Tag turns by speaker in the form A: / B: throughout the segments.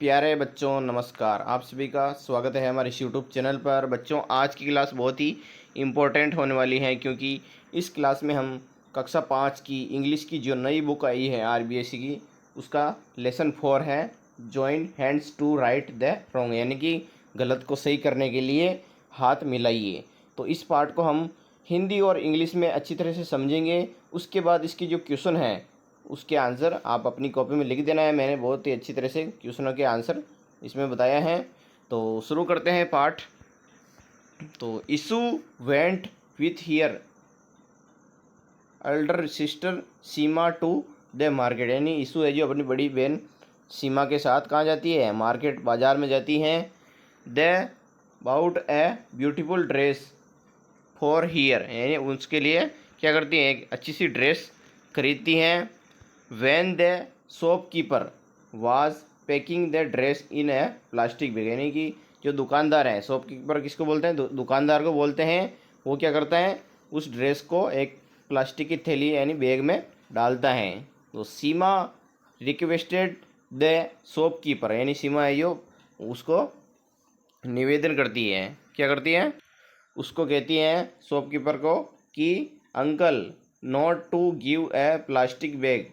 A: प्यारे बच्चों नमस्कार। आप सभी का स्वागत है हमारे इस यूट्यूब चैनल पर। बच्चों आज की क्लास बहुत ही इम्पोर्टेंट होने वाली है क्योंकि इस क्लास में हम कक्षा 5 की इंग्लिश की जो नई बुक आई है आरबीएससी की, उसका लेसन 4 है join hands to right the wrong, यानी कि गलत को सही करने के लिए हाथ मिलाइए। तो इस पार्ट को हम हिंदी और इंग्लिश में अच्छी तरह से समझेंगे। उसके बाद इसकी जो क्वेश्चन है उसके आंसर आप अपनी कॉपी में लिख देना है। मैंने बहुत ही अच्छी तरह से क्वेश्चनों के आंसर इसमें बताया है। तो शुरू करते हैं पाठ। तो Ishu went with her elder sister Seema to the market, यानी इशू है जो अपनी बड़ी बहन सीमा के साथ कहाँ जाती है? मार्केट, बाज़ार में जाती हैं। The bought a beautiful dress for her, यानी उसके लिए क्या करती हैं? एक अच्छी सी ड्रेस खरीदती हैं। When the shopkeeper was packing the dress in a plastic bag, यानी कि जो दुकानदार है, शॉपकीपर किसको बोलते हैं? दुकानदार को बोलते हैं। वो क्या करता है? उस ड्रेस को एक प्लास्टिक की थैली यानी बैग में डालता है। तो सीमा रिक्वेस्टेड द शॉपकीपर, यानी सीमा है जो उसको निवेदन करती है। क्या करती है? उसको कहती हैं शॉपकीपर को कि uncle not to give a plastic bag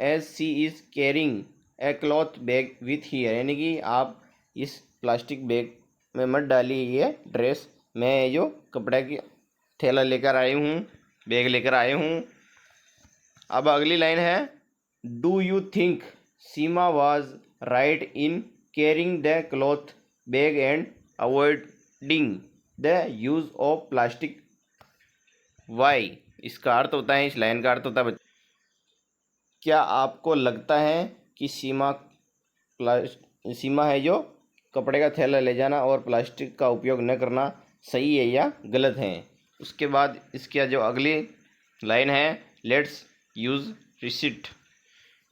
A: as she is carrying a cloth bag with her, यानी कि आप इस प्लास्टिक बैग में मत डालिए ये ड्रेस, मैं जो कपड़े की थैला लेकर आई हूँ, बैग लेकर आए हूँ। अब अगली लाइन है, do you think Seema was right in carrying the cloth bag and avoiding the use of plastic why? इसका अर्थ होता है, इस लाइन का अर्थ होता है, क्या आपको लगता है कि सीमा है जो कपड़े का थैला ले जाना और प्लास्टिक का उपयोग न करना सही है या गलत है? उसके बाद इसका जो अगली लाइन है, लेट्स यूज़ रिसिट,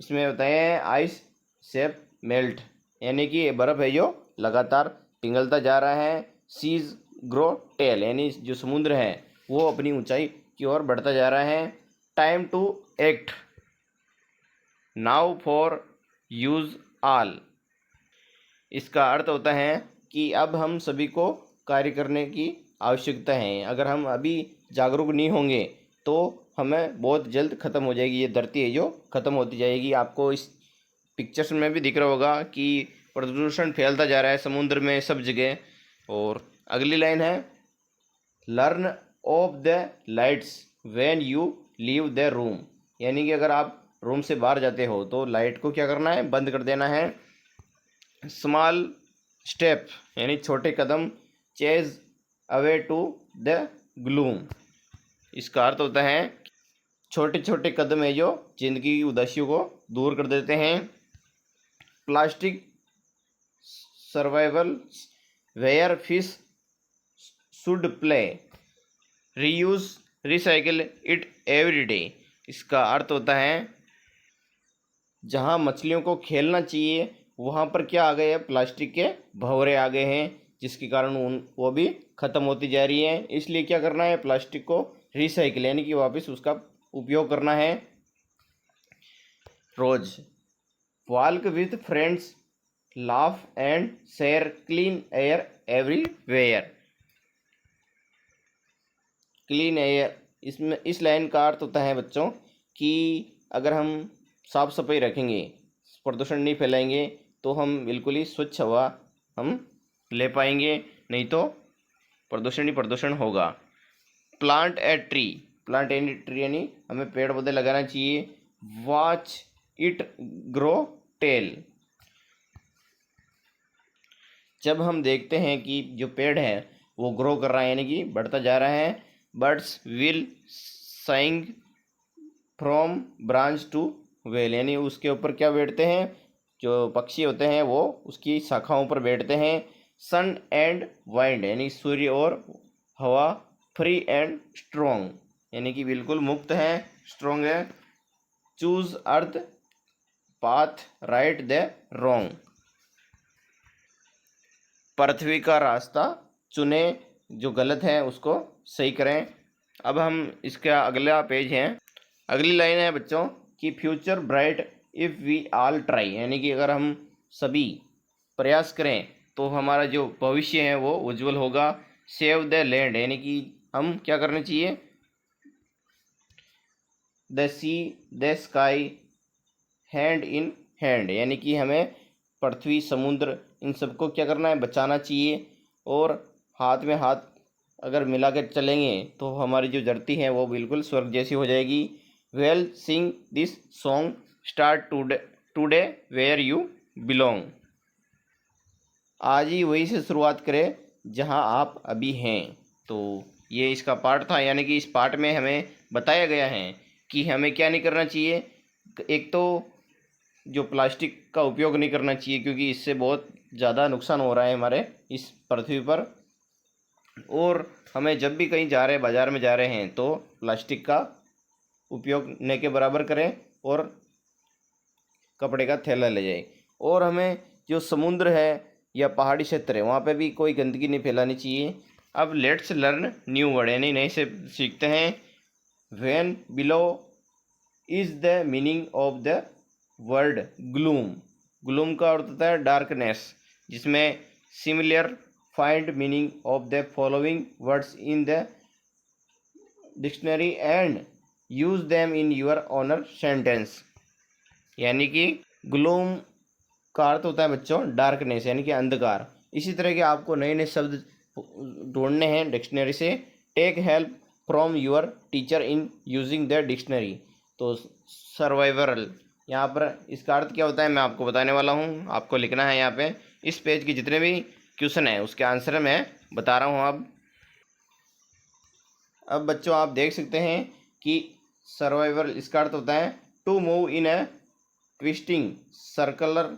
A: इसमें बताए हैं आइस शेप मेल्ट, यानी कि बर्फ़ है जो लगातार पिघलता जा रहा है। सीज ग्रो टेल, यानी जो समुद्र है वो अपनी ऊंचाई की ओर बढ़ता जा रहा है। Time to act now for us all, इसका अर्थ होता है कि अब हम सभी को कार्य करने की आवश्यकता है। अगर हम अभी जागरूक नहीं होंगे तो हमें बहुत जल्द ख़त्म हो जाएगी, ये धरती है जो ख़त्म होती जाएगी। आपको इस पिक्चर्स में भी दिख रहा होगा कि प्रदूषण फैलता जा रहा है समुद्र में, सब जगह। और अगली लाइन है, learn of the lights when you leave the room, यानी कि अगर आप रूम से बाहर जाते हो तो लाइट को क्या करना है? बंद कर देना है। स्मॉल स्टेप, यानी छोटे कदम, chase away to the gloom, इसका अर्थ होता है छोटे छोटे कदम है जो जिंदगी की उदासियों को दूर कर देते हैं। Plastic survival where fish should play, reuse recycle it every day, इसका अर्थ होता है जहाँ मछलियों को खेलना चाहिए वहाँ पर क्या आ गए हैं? प्लास्टिक के भंवरे आ गए हैं, जिसके कारण वो भी ख़त्म होती जा रही है। इसलिए क्या करना है? प्लास्टिक को रिसाइकिल यानी कि वापस उसका उपयोग करना है। रोज walk with friends laugh and share clean air everywhere, clean air, इसमें इस लाइन का अर्थ होता है बच्चों कि अगर हम साफ सफाई रखेंगे, प्रदूषण नहीं फैलाएंगे तो हम बिल्कुल ही स्वच्छ हवा हम ले पाएंगे, नहीं तो प्रदूषण ही प्रदूषण होगा। Plant a tree, plant any tree यानी हमें पेड़ पौधे लगाना चाहिए। वॉच इट ग्रो टेल, जब हम देखते हैं कि जो पेड़ है वो ग्रो कर रहा है यानी कि बढ़ता जा रहा है। Birds will singing from branch to well, यानी उसके ऊपर क्या बैठते हैं? जो पक्षी होते हैं वो उसकी शाखाओं पर बैठते हैं। सन एंड वाइंड, यानी सूर्य और हवा, फ्री एंड स्ट्रॉन्ग, यानी कि बिल्कुल मुक्त है, स्ट्रॉन्ग है। Choose earth path right the wrong, पृथ्वी का रास्ता चुने, जो गलत है उसको सही करें। अब हम इसका अगला पेज है, अगली लाइन है बच्चों कि future bright if we all try, यानी कि अगर हम सभी प्रयास करें तो हमारा जो भविष्य है वो उज्जवल होगा। सेव द लैंड यानी कि हम क्या करना चाहिए, the see the sky hand in hand, यानी कि हमें पृथ्वी समुद्र इन सबको क्या करना है, बचाना चाहिए। और हाथ में हाथ अगर मिला कर चलेंगे तो हमारी जो धरती है वो बिल्कुल स्वर्ग जैसी हो जाएगी। We'll sing this song start today where you belong. आज ही वहीं से शुरुआत करें जहां आप अभी हैं। तो ये इसका पार्ट था, यानी कि इस पार्ट में हमें बताया गया है कि हमें क्या नहीं करना चाहिए। एक तो जो प्लास्टिक का उपयोग नहीं करना चाहिए, क्योंकि इससे बहुत ज़्यादा नुकसान हो रहा है हमारे इस पृथ्वी पर। और हमें जब भी कहीं जा रहे हैं, बाज़ार में जा रहे हैं, तो प्लास्टिक का उपयोग न के बराबर करें और कपड़े का थैला ले जाए। और हमें जो समुद्र है या पहाड़ी क्षेत्र है वहाँ पे भी कोई गंदगी नहीं फैलानी चाहिए। अब लेट्स लर्न न्यू वर्ड, यानी नए से सीखते हैं। When below is the meaning of the word gloom. Gloom का अर्थ होता है डार्कनेस, जिसमें similar find meaning of the following words in the dictionary and use them in your own sentence. यानी कि ग्लूम का अर्थ होता है बच्चों डार्कनेस, यानी कि अंधकार। इसी तरह के आपको नए नए शब्द ढूंढने हैं डिक्शनरी से। Take help from your teacher in using the dictionary. तो सर्वाइवल, यहाँ पर इसका अर्थ क्या होता है मैं आपको बताने वाला हूँ। आपको लिखना है यहाँ पे, इस पेज के जितने भी क्वेश्चन हैं उसके आंसर मैं बता रहा हूँ। अब बच्चों आप देख सकते हैं कि सर्वाइवल इसका अर्थ होता है to move in a twisting circular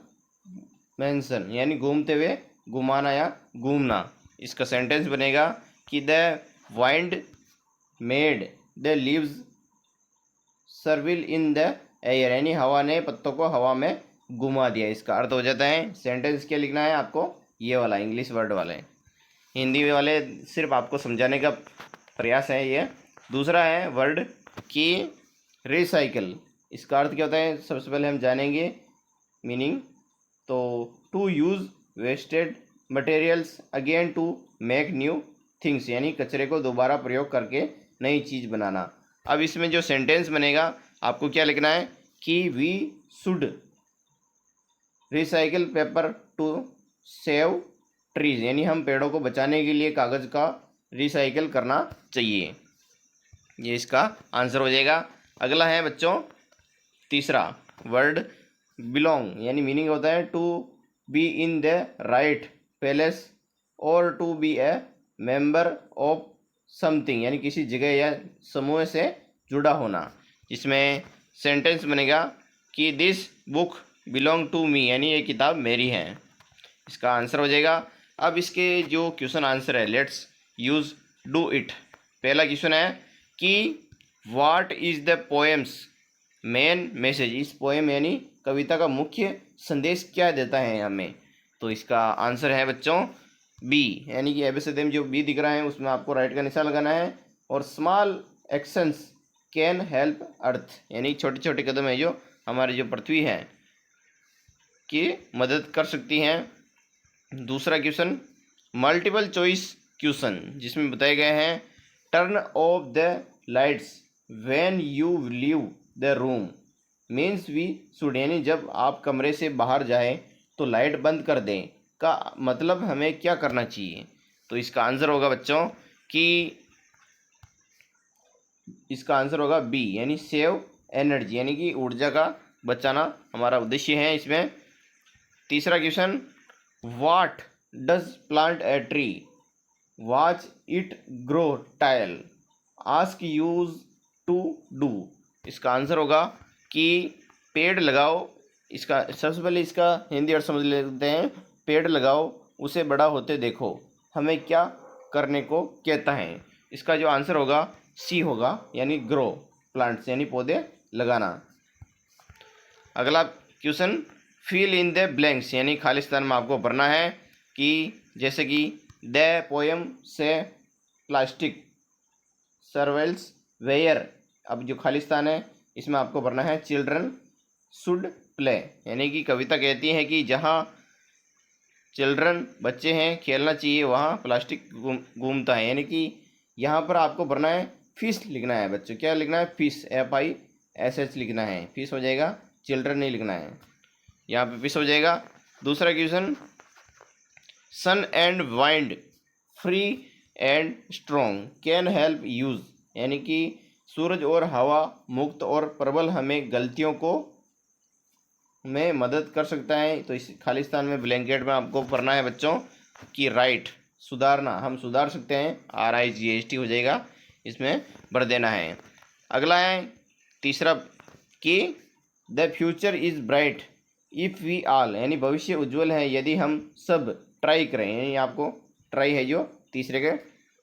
A: motion, यानी घूमते हुए घुमाना या घूमना। इसका सेंटेंस बनेगा कि the wind made the leaves swirl in the air, यानी हवा ने पत्तों को हवा में घुमा दिया। इसका अर्थ हो जाता है। सेंटेंस क्या लिखना है आपको, ये वाला इंग्लिश वर्ड वाले, हिंदी वाले सिर्फ आपको समझाने का प्रयास है ये। दूसरा है वर्ड कि रिसाइकल। इसका अर्थ क्या होता है सबसे पहले हम जानेंगे मीनिंग। तो to use wasted materials again to make new things, यानी कचरे को दोबारा प्रयोग करके नई चीज़ बनाना। अब इसमें जो सेंटेंस बनेगा आपको क्या लिखना है कि we should recycle paper to save trees, यानी हम पेड़ों को बचाने के लिए कागज़ का रिसाइकिल करना चाहिए। ये इसका आंसर हो जाएगा। अगला है बच्चों तीसरा वर्ड बिलोंग, यानी मीनिंग होता है to be in the right place और to be a member of something, यानी किसी जगह या समूह से जुड़ा होना। इसमें सेंटेंस बनेगा कि this book belong to me, यानी ये किताब मेरी है। इसका आंसर हो जाएगा। अब इसके जो क्वेश्चन आंसर है लेट्स यूज डू इट। पहला क्वेश्चन है कि what is the poems main message. इस पोएम यानी कविता का मुख्य संदेश क्या देता है हमें। तो इसका आंसर है बच्चों बी, यानी कि एबीसीडी में जो बी दिख रहा है उसमें आपको राइट का निशान लगाना है। और स्मॉल एक्शंस कैन हेल्प अर्थ, यानी छोटे छोटे कदम है जो हमारी जो पृथ्वी है की मदद कर सकती हैं। दूसरा क्वेश्चन मल्टीपल चॉइस क्वेश्चन, जिसमें बताए गए हैं turn off the lights when you leave the room means we should, यानी जब आप कमरे से बाहर जाएं तो लाइट बंद कर दें का मतलब हमें क्या करना चाहिए। तो इसका आंसर होगा बच्चों कि इसका आंसर होगा बी, यानी सेव एनर्जी, यानी कि ऊर्जा का बचाना हमारा उद्देश्य है इसमें। तीसरा question what does plant a tree watch it grow tile ask us to do. इसका आंसर होगा कि पेड़ लगाओ। इसका सबसे पहले इसका हिंदी अर्थ समझ लेते हैं। पेड़ लगाओ उसे बड़ा होते देखो, हमें क्या करने को कहता है। इसका जो आंसर होगा सी होगा, यानी ग्रो प्लांट्स, यानी पौधे लगाना। अगला question fill in the blanks, यानी खाली स्थान में आपको भरना है कि जैसे कि द पोएम से प्लास्टिक सर्वेल्स वेयर। अब जो खाली स्थान है इसमें आपको भरना है चिल्ड्रन शुड प्ले, यानी कि कविता कहती है कि जहाँ चिल्ड्रन बच्चे हैं खेलना चाहिए वहाँ प्लास्टिक घूमता है, यानी कि यहाँ पर आपको भरना है फिश लिखना है बच्चों। क्या लिखना है? फिश, FISH लिखना है, फिश हो जाएगा, चिल्ड्रन नहीं लिखना है, यहाँ पे फिश हो जाएगा। दूसरा question, sun and wind free and strong can help us, यानी कि सूरज और हवा मुक्त और प्रबल हमें गलतियों को में मदद कर सकता है। तो इस खालिस्तान में ब्लैंकेट में आपको पढ़ना है बच्चों कि राइट, सुधारना, हम सुधार सकते हैं, RIGHT हो जाएगा, इसमें भर देना है। अगला है तीसरा कि the future is bright if we all, यानी भविष्य उज्जवल है यदि हम सब ट्राई करें, यानी आपको ट्राई है जो तीसरे के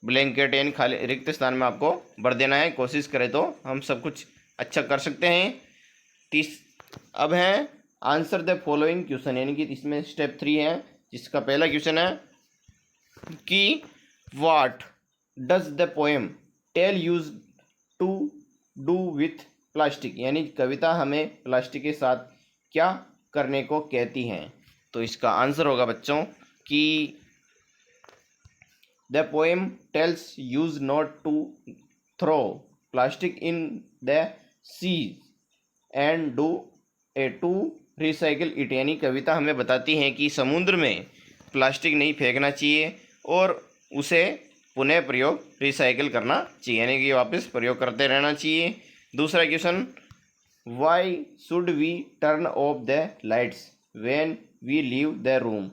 A: ब्लैंकेट यानी खाली रिक्त स्थान में आपको भर देना है। कोशिश करें तो हम सब कुछ अच्छा कर सकते हैं। अब है आंसर द फॉलोइंग क्वेश्चन, यानी कि इसमें स्टेप 3 है, जिसका पहला क्वेश्चन है कि what does the poem tell us to do with plastic, यानी कविता हमें प्लास्टिक के साथ क्या करने को कहती हैं। तो इसका आंसर होगा बच्चों कि the poem tells us not to throw plastic in the sea and do to recycle it, यानी कविता हमें बताती है कि समुद्र में प्लास्टिक नहीं फेंकना चाहिए और उसे पुनः प्रयोग रिसाइकिल करना चाहिए, यानी कि वापस प्रयोग करते रहना चाहिए। दूसरा question, why should we turn off the lights when we leave the room,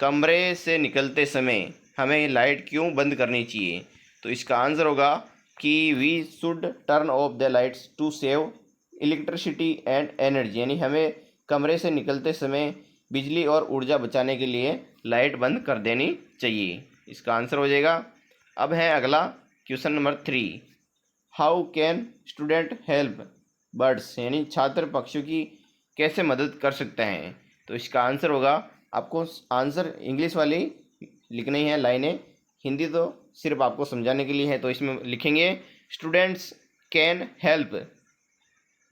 A: कमरे से निकलते समय हमें लाइट क्यों बंद करनी चाहिए। तो इसका आंसर होगा कि we should turn off the lights to save electricity and energy, यानी हमें कमरे से निकलते समय बिजली और ऊर्जा बचाने के लिए लाइट बंद कर देनी चाहिए। इसका आंसर हो जाएगा। अब है अगला question number 3, how can student help birds, यानी छात्र पक्षियों की कैसे मदद कर सकते हैं। तो इसका आंसर होगा, आपको आंसर इंग्लिश वाली लिखनी है लाइनें, हिंदी तो सिर्फ आपको समझाने के लिए है। तो इसमें लिखेंगे students can help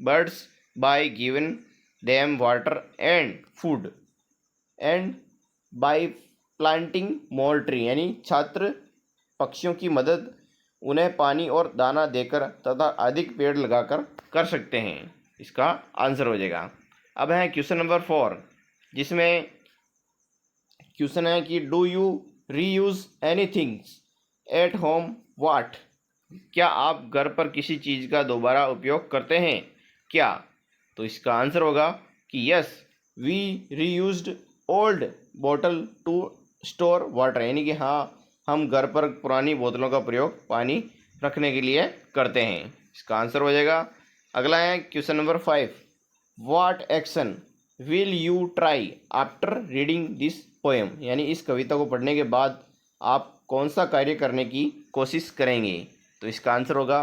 A: birds bye given them water and food and bye planting more tree, यानी छात्र पक्षियों की मदद उन्हें पानी और दाना देकर तथा अधिक पेड़ लगाकर कर सकते हैं। इसका आंसर हो जाएगा। अब है क्वेश्चन नंबर 4, जिसमें क्वेश्चन है कि do you reuse anythings at home what, क्या आप घर पर किसी चीज़ का दोबारा उपयोग करते हैं क्या। तो इसका आंसर होगा कि यस वी रीयूज्ड ओल्ड बोतल टू स्टोर वाटर, यानी कि हाँ, हम घर पर पुरानी बोतलों का प्रयोग पानी रखने के लिए करते हैं। इसका आंसर हो जाएगा। अगला है question number 5, what action will you try after reading this poem, यानी इस कविता को पढ़ने के बाद आप कौन सा कार्य करने की कोशिश करेंगे। तो इसका आंसर होगा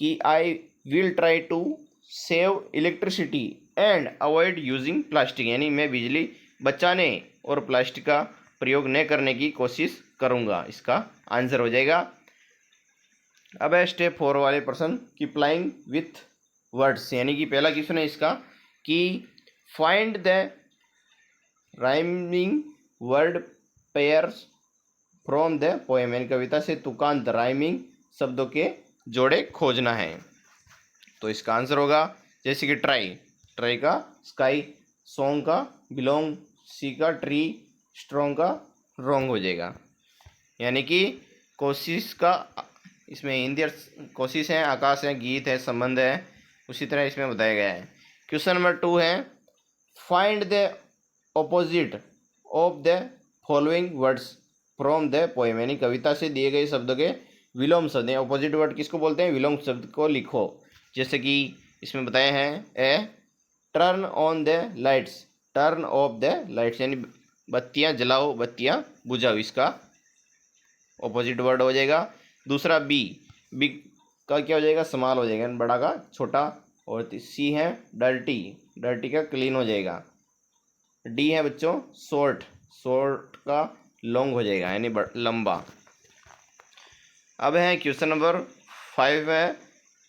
A: कि I will try to save electricity and avoid using plastic, यानी मैं बिजली बचाने और प्लास्टिक का प्रयोग न करने की कोशिश करूँगा। इसका आंसर हो जाएगा। अब है स्टेप 4 वाले प्रश्न कि प्लाइंग विथ वर्ड्स, यानी कि पहला क्वेश्चन है इसका कि find the rhyming word pairs from the poem, यानी कविता से तुकांत राइमिंग शब्दों के जोड़े खोजना है। तो इसका आंसर होगा जैसे कि ट्राई का स्काई, सॉन्ग का बिलोंग, सी का ट्री, स्ट्रॉन्ग का रॉन्ग हो जाएगा, यानी कि कोशिश का इसमें हिंदी कोशिश है, आकाश है, गीत है, संबंध है, उसी तरह इसमें बताया गया है। क्वेश्चन नंबर 2 है find the opposite of the following words from the poem, यानी कविता से दिए गए शब्दों के विलोम शब्द हैं। ऑपोजिट वर्ड किसको बोलते हैं? विलोम शब्द को लिखो। जैसे कि इसमें बताया है A turn on the lights, turn off the lights, यानी बत्तियां जलाओ, बत्तियां बुझाओ, इसका ऑपोजिट वर्ड हो जाएगा। दूसरा बी का क्या हो जाएगा? समाल हो जाएगा, बड़ा का छोटा। और सी है डर्टी का क्लीन हो जाएगा। डी है बच्चों शॉर्ट का लॉन्ग हो जाएगा, यानी लंबा। अब है क्वेश्चन नंबर 5 है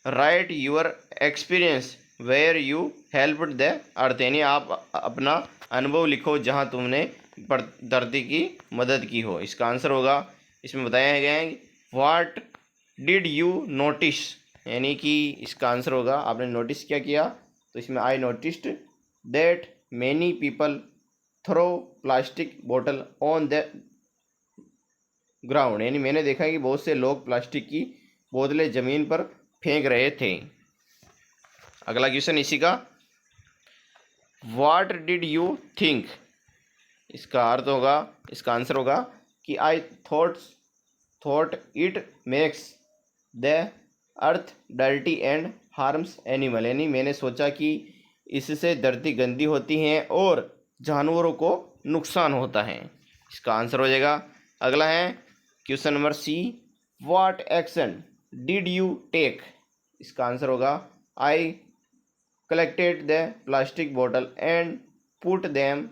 A: write your experience where you helped the earth, यानी आप अपना अनुभव लिखो जहां तुमने धरती की मदद की हो। इसका आंसर होगा, इसमें बताया गया है व्हाट डिड यू नोटिस, यानी कि इसका आंसर होगा आपने नोटिस क्या किया, तो इसमें I noticed that many people throw plastic बोतल ऑन द ग्राउंड, यानी मैंने देखा कि बहुत से लोग प्लास्टिक की बोतलें ज़मीन पर फेंक रहे थे। अगला क्वेश्चन इसी का, व्हाट डिड यू थिंक, इसका अर्थ होगा, इसका आंसर होगा कि I thought it makes the earth dirty and harms animal, यानी मैंने सोचा कि इससे धरती गंदी होती है और जानवरों को नुकसान होता है। इसका आंसर हो जाएगा। अगला है question number C, what action did you take, इसका आंसर होगा आई कलेक्टेड द प्लास्टिक बोतल and put them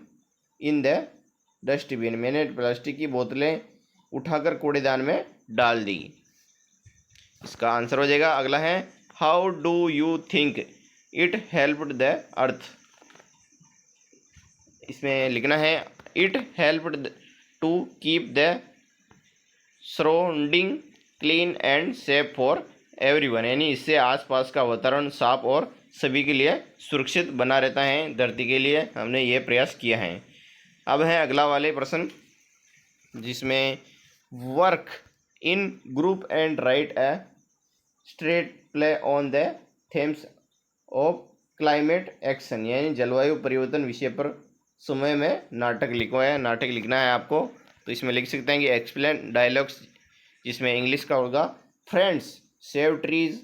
A: in the dustbin, मैंने प्लास्टिक की बोतलें उठाकर कूड़ेदान में डाल दी। इसका आंसर हो जाएगा। अगला है how do you think it helped the earth, इसमें लिखना है it helped to keep the surrounding clean and safe for everyone, यानी इससे आसपास का वातावरण साफ और सभी के लिए सुरक्षित बना रहता है। धरती के लिए हमने ये प्रयास किया है। अब है अगला वाले प्रश्न, जिसमें work in group and right a straight play on the themes of climate action, यानी जलवायु परिवर्तन विषय पर समय में नाटक लिखना है आपको। तो इसमें लिख सकते हैं कि एक्सप्लेन डायलॉग्स, जिसमें इंग्लिश का होगा friends save trees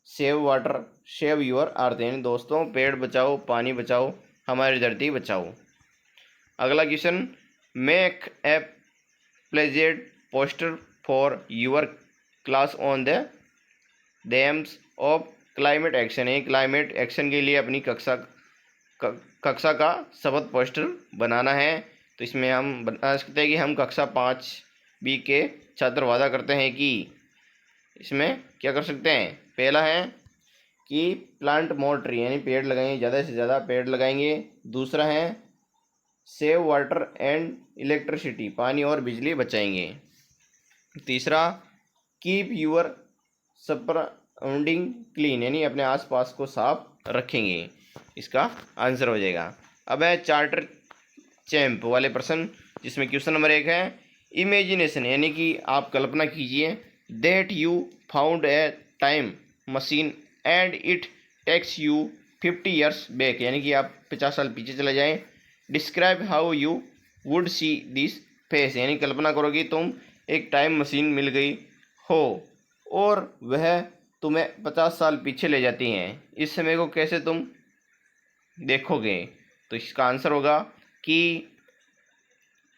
A: save water save your earth, यानी दोस्तों पेड़ बचाओ, पानी बचाओ, हमारी धरती बचाओ। अगला question, make a pledged poster for your class on the aims of climate action, है क्लाइमेट एक्शन के लिए अपनी कक्षा का शपथ पोस्टर बनाना है। तो इसमें हम बता सकते हैं कि हम कक्षा 5B के छात्र वादा करते हैं कि इसमें क्या कर सकते हैं। पहला है कि प्लांट मोर ट्री, यानी पेड़ लगाएंगे, ज़्यादा से ज़्यादा पेड़ लगाएंगे। दूसरा है सेव वाटर एंड इलेक्ट्रिसिटी, पानी और बिजली बचाएंगे। तीसरा कीप यूर सराउंडिंग क्लीन, यानी अपने आसपास को साफ रखेंगे। इसका आंसर हो जाएगा। अब है चार्टर चैंप वाले प्रश्न, जिसमें क्वेश्चन नंबर 1 है इमेजिनेशन, यानी कि आप कल्पना कीजिए that you found a time machine and it takes you 50 years back, यानी कि आप 50 साल पीछे चले जाएं। Describe how you would see this face, यानी कल्पना करो कि तुम एक टाइम मशीन मिल गई हो और वह तुम्हें 50 साल पीछे ले जाती हैं, इस समय को कैसे तुम देखोगे। तो इसका आंसर होगा कि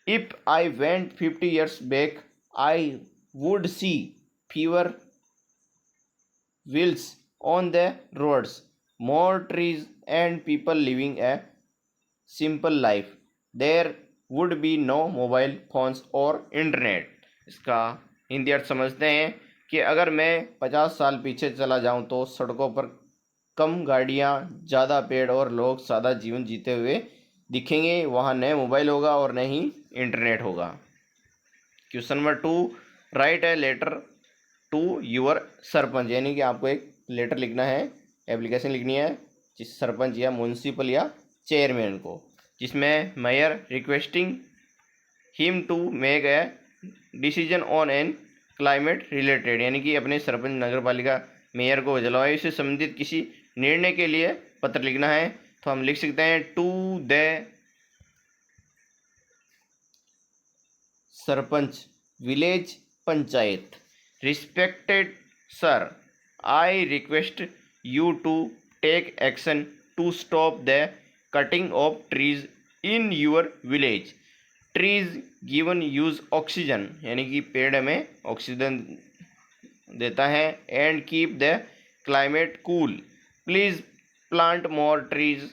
A: if I went 50 years back I would see fewer wheels on the roads, more trees and people living a simple life. There would be no mobile phones or internet. इसका हिंदी अर्थ समझते हैं कि अगर मैं 50 साल पीछे चला जाऊं तो सड़कों पर कम गाड़ियां, ज़्यादा पेड़ और लोग सादा जीवन जीते हुए दिखेंगे। वहाँ न मोबाइल होगा और न ही इंटरनेट होगा। Question number 2, write a letter to your sarpanch, यानी कि आपको एक लेटर लिखना है, एप्लीकेशन लिखनी है जिस सरपंच या म्यूनसिपल या चेयरमैन को, जिसमें mayor requesting him to make a decision on an climate related, यानी कि अपने सरपंच नगरपालिका मेयर को जलवायु से संबंधित किसी निर्णय के लिए पत्र लिखना है। तो हम लिख सकते हैं to the sarpanch village panchayat, respected sir, I request you to take action to stop the cutting of trees in your village. Trees given us oxygen, यानी कि पेड़ हमें ऑक्सीजन देता है, and keep the climate cool. Please plant more trees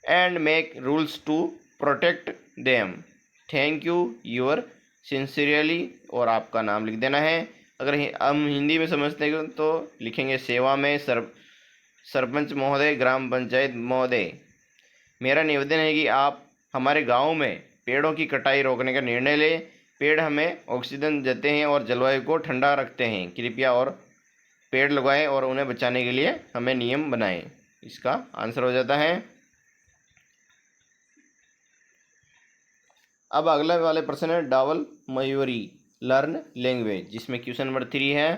A: and make rules to protect them. Thank you your sincerely, और आपका नाम लिख देना है। अगर हम हिंदी में समझते हैं तो लिखेंगे सेवा में सरपंच महोदय, ग्राम पंचायत महोदय, मेरा निवेदन है कि आप हमारे गांव में पेड़ों की कटाई रोकने का निर्णय लें। पेड़ हमें ऑक्सीजन देते हैं और जलवायु को ठंडा रखते हैं। कृपया और पेड़ लगाएं और उन्हें बचाने के लिए हमें नियम बनाएं। इसका आंसर हो जाता है। अब अगले वाले प्रश्न है डावल मयूरी लर्न लैंग्वेज, जिसमें क्वेश्चन नंबर 3 है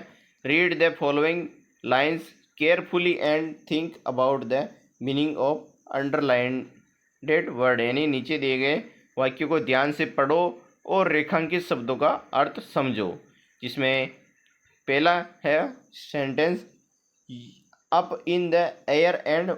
A: read the following lines carefully and think about the meaning of underlined word, यानी नीचे दिए गए वाक्यों को ध्यान से पढ़ो और रेखांकित शब्दों का अर्थ समझो। जिसमें पहला है sentence up in the air and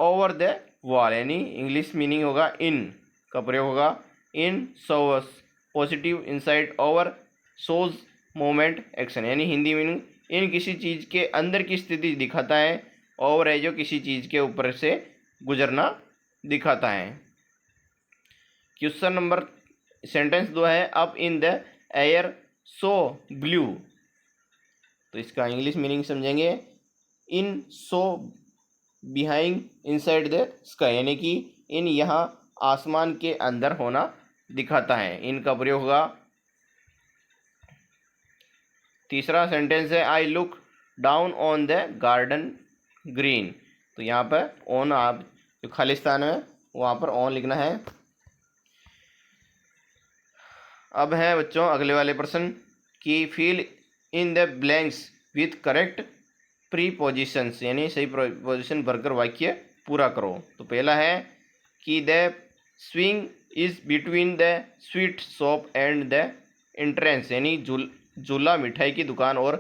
A: over the wall, यानी इंग्लिश मीनिंग होगा इन का प्रयोग होगा in shows positive inside over shows moment action, यानी हिंदी मीनिंग इन किसी चीज़ के अंदर की स्थिति दिखाता है, ओवर है जो किसी चीज़ के ऊपर से गुजरना दिखाता है। क्वेश्चन नंबर सेंटेंस 2 है up in the air so blue, तो इसका इंग्लिश मीनिंग समझेंगे in so behind inside the sky, यानी कि इन यहाँ आसमान के अंदर होना दिखाता है। इनका प्रयोग होगा। तीसरा सेंटेंस है I look down on the garden green, तो यहाँ पर ऑन आप जो खालिस्तान है वहाँ पर ऑन लिखना है। अब है बच्चों अगले वाले प्रश्न कि fill in the blanks with correct prepositions, यानी सही प्रीपोजिशन भरकर वाक्य पूरा करो। तो पहला है कि the swing is between the sweet shop and the entrance, यानी झूला मिठाई की दुकान और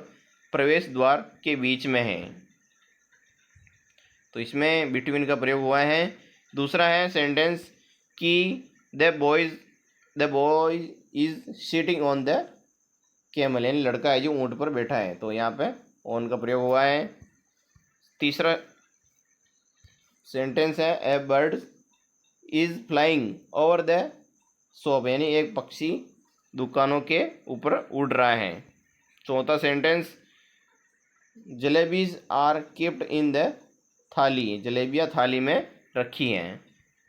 A: प्रवेश द्वार के बीच में है, तो इसमें बिटवीन का प्रयोग हुआ है। दूसरा है सेंटेंस कि the boy is sitting on the camel, यानी लड़का है जो ऊँट पर बैठा है, तो यहाँ पे ऑन का प्रयोग हुआ है। तीसरा सेंटेंस है a bird is flying over the shop, यानी एक पक्षी दुकानों के ऊपर उड़ रहा है। चौथा sentence jalebis are kept in the thali, जलेबियाँ थाली में रखी हैं।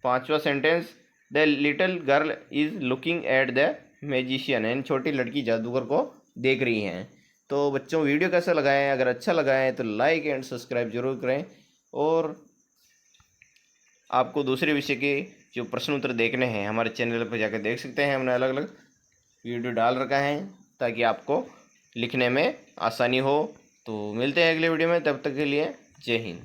A: पांचवा sentence the little girl is looking at the magician, यानी छोटी लड़की जादूगर को देख रही हैं। तो बच्चों वीडियो कैसा लगा है, अगर अच्छा लगा है तो लाइक एंड सब्सक्राइब जरूर करें, और आपको दूसरे विषय के जो प्रश्न उत्तर देखने हैं हमारे चैनल पर जाकर देख सकते हैं। हमने अलग अलग वीडियो डाल रखा है ताकि आपको लिखने में आसानी हो। तो मिलते हैं अगले वीडियो में, तब तक के लिए जय हिंद।